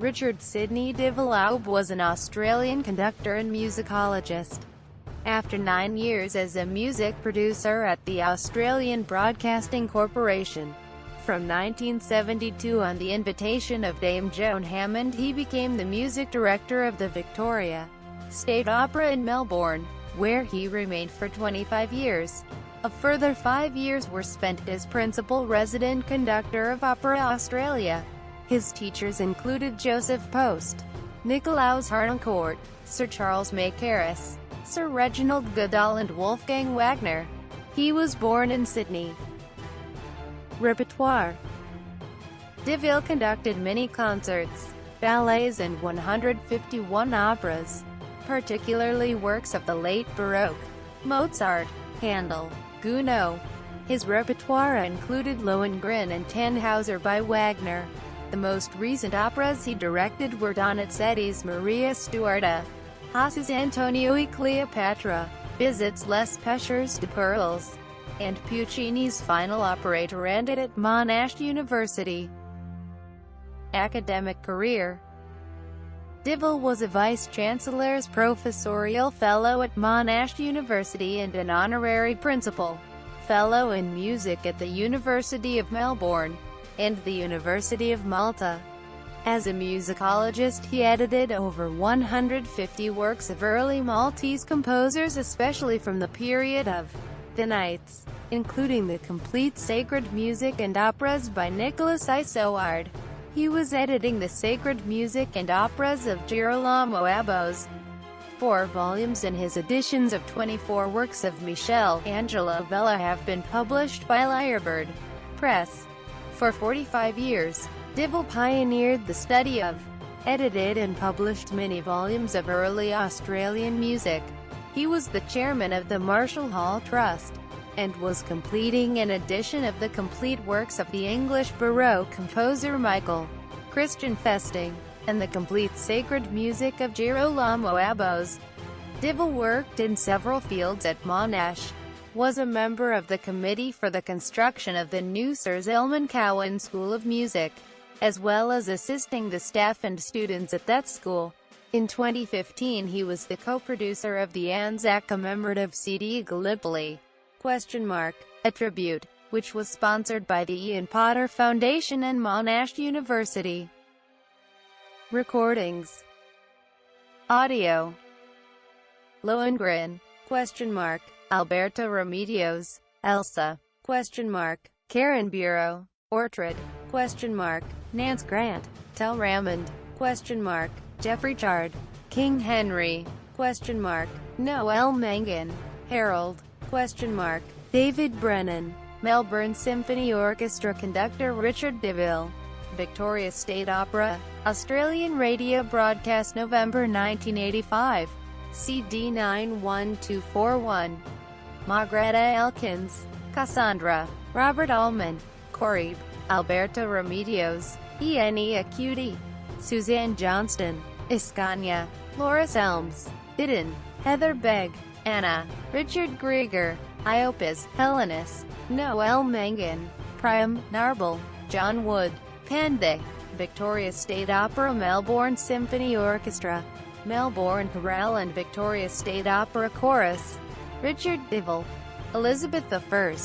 Richard Sydney Divall AO OBE was an Australian conductor and musicologist. After 9 years as a music producer at the Australian Broadcasting Corporation, from 1972 on the invitation of Dame Joan Hammond, he became the music director of the Victoria State Opera in Melbourne, where he remained for 25 years. A further 5 years were spent as principal resident conductor of Opera Australia. His teachers included Joseph Post, Nikolaus Harnoncourt, Sir Charles Mackerras, Sir Reginald Goodall and Wolfgang Wagner. He was born in Sydney. Repertoire. Divall conducted many concerts, ballets and 151 operas, particularly works of the late Baroque, Mozart, Handel, Gounod. His repertoire included Lohengrin and Tannhauser by Wagner. The most recent operas he directed were Donizetti's Maria Stuarda, Haas's Antonio e Cleopatra, Bizet's Les Pêcheurs de Perles, and Puccini's Final Opera Turandot at Monash University. Academic career. Divall was a Vice-Chancellor's Professorial Fellow at Monash University and an Honorary Principal Fellow in Music at the University of Melbourne and the University of Malta. As a musicologist, he edited over 150 works of early Maltese composers, especially from the period of the Knights, including the complete sacred music and operas by Nicholas Harnoncourt. He was editing the sacred music and operas of Girolamo Abbo's 4 volumes, and his editions of 24 works of Michelangelo Vella have been published by Lyrebird Press. For 45 years, Divall pioneered the study of, edited and published many volumes of early Australian music. He was the chairman of the Marshall Hall Trust, and was completing an edition of the complete works of the English Baroque composer Michael Christian Festing, and the complete sacred music of Girolamo Abbo's. Divall worked in several fields at Monash, was a member of the committee for the construction of the new Sir Zelman Cowan School of Music, as well as assisting the staff and students at that school. In 2015 he was the co-producer of the Anzac commemorative CD Gallipoli? A tribute, which was sponsored by the Ian Potter Foundation and Monash University. Recordings. Audio. Lohengrin? Alberto Remedios, Elsa? Karen Bureau, Ortrud? Nance Grant, Tel Raymond? Jeffrey Chard, King Henry? Noel Mangan, Harold? David Brennan, Melbourne Symphony Orchestra conductor Richard Divall. Victoria State Opera, Australian radio broadcast November 1985. CD 91241. Margreta Elkins, Cassandra, Robert Allman, Corey, Alberto Remedios, Eni Acuti, Suzanne Johnston, Iskanya, Loris Elms, Bidden, Heather Begg, Anna, Richard Grieger, Iopis, Helenis, Noel Mangan, Priam, Narble, John Wood, Pandey. Victoria State Opera, Melbourne Symphony Orchestra, Melbourne Chorale and Victoria State Opera Chorus. Richard Divall. Elizabeth I?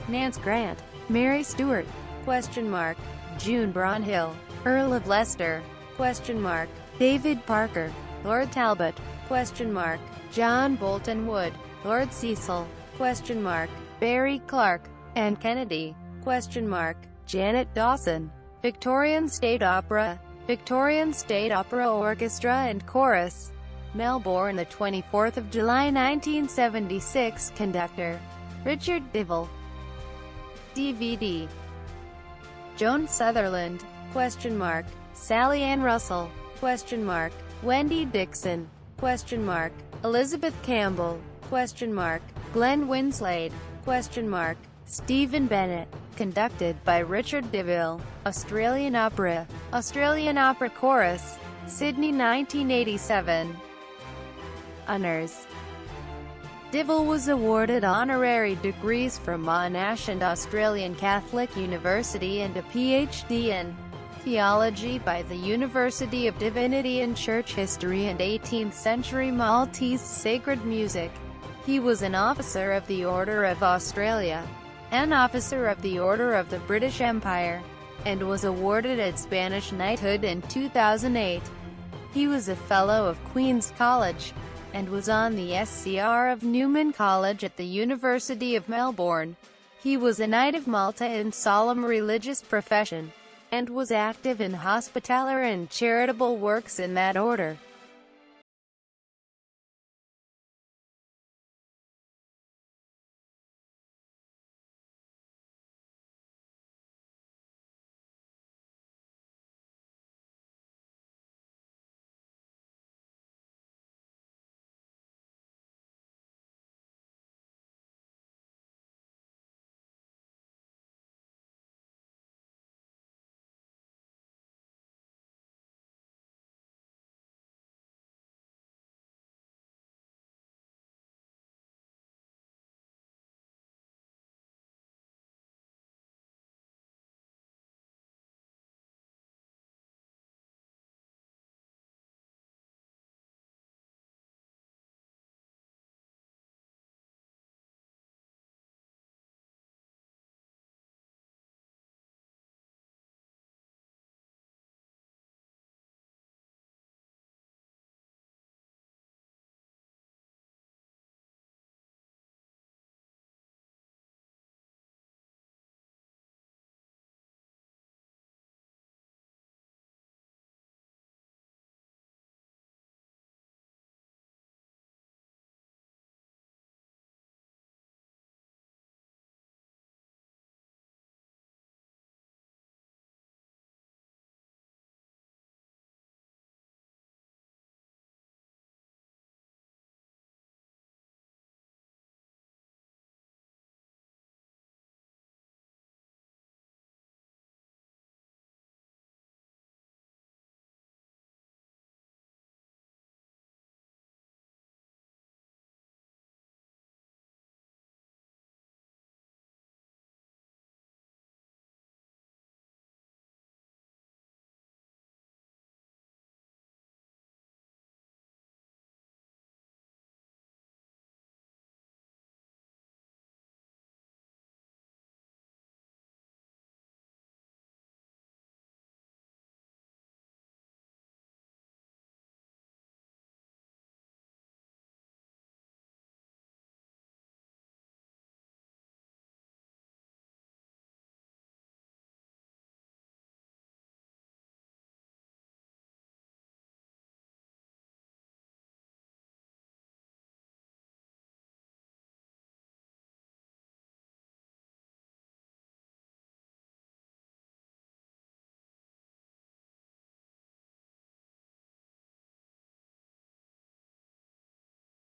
Nance Grant, Mary Stuart? June Brownhill, Earl of Leicester? David Parker, Lord Talbot? John Bolton Wood, Lord Cecil? Barry Clark, Anne Kennedy? Janet Dawson. Victorian State Opera, Victorian State Opera Orchestra and Chorus. Melbourne, the 24th of July 1976. Conductor Richard Divall. DVD. Joan Sutherland? Sally Ann Russell? Wendy Dixon? Elizabeth Campbell? Glenn Winslade? Stephen Bennett. Conducted by Richard Divall. Australian Opera Chorus. Sydney 1987. Honours. Divall was awarded honorary degrees from Monash and Australian Catholic University and a PhD in theology by the University of Divinity and church history and 18th-century Maltese sacred music. He was an officer of the Order of Australia, an officer of the Order of the British Empire, and was awarded a Spanish knighthood in 2008. He was a Fellow of Queen's College, and was on the SCR of Newman College at the University of Melbourne. He was a Knight of Malta in solemn religious profession, and was active in hospitaller and charitable works in that order.